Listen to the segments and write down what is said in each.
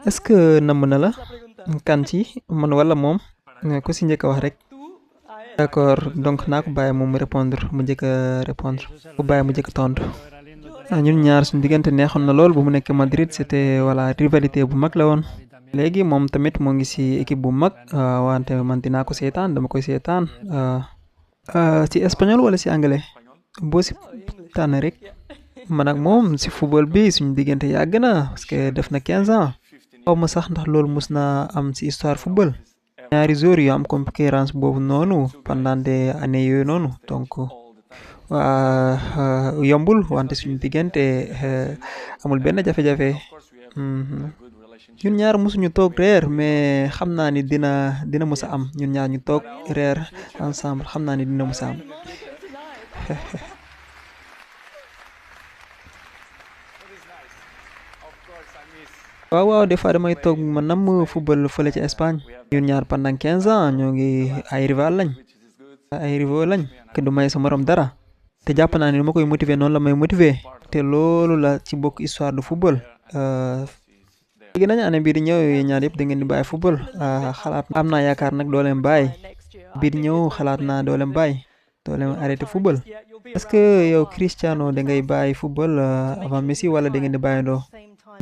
est-ce que namm na la kan ci man wala moom ku si njëkk a wax rek. D'accord donc naa ko bàyyi moom mu répondre mu njëkk a répondre ku bàyyi mu njëkk a tontu. ñun ñaar suñu diggante neexoon na lool bu mu nekk Madrid c'était voilà rivalité bu mag la woon. léegi moom tamit moo ngi ci équipe bu mag wante man dinaa ko seetaan dama koy seetaan ci espagnol wala ci anglais boo ci tànn rek man ak moom ci football bi suñu diggante yàgg na parce que def na 15 ans xaw ma sax ndax loolu mus na am ci histoire football ñaari joueurs yu am concurrence boobu noonu pendant des années yooyu noonu donc yombul wante suñu diggante amul benn jafe-jafe. ñun ñaar mosuñu toog reer mais xam naa ni dina mës a am ñun ñaar ñu toog reer ensemble xam naa ni dina mës a am. waaw des fois damay toog ma namm football fële ci Espagne. ñun ñaar pendant 15 ans ñoo ngi ay rival lañ. ay rivaux lañ ke du may sa morom dara. te jàpp naa ni ma koy motiver noonu la may motiver. te loolu la ci bokk histoire de football. léegi nañu année bii di ñëw yéen ñaar yëpp da ngeen di bàyyi football xalaat am naa yaakaar nag doo leen bàyyi bii di ñëw xalaat naa doo leen bàyyi doo leen arrêté football. est-ce que yow Cristiano da ngay bàyyi football avant Messi wala da ngeen di bàyyandoo.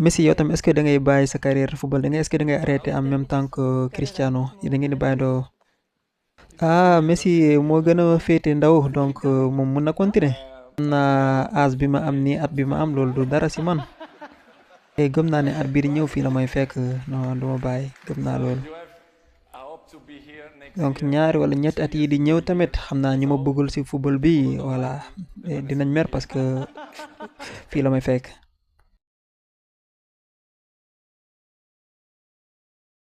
Messi yow tam est-ce que da ngay bàyyi sa carrière football est-ce que da ngay arrêté en même temps que Cristiano da ngeen di bàyyandoo. Messi moo gën a féete ndaw donc moom mun na continuer. am naa âge bi ma am nii at bi ma am loolu du dara si man. te gëm naa ne at bii di ñëw fii la may fekk non du ma bàyyi gëm naa loolu. donc ñaari wala ñetti at yi di ñëw tamit xam naa ñu ma bëggul ci football bi voilà dinañ mer parce que fii la may fekk.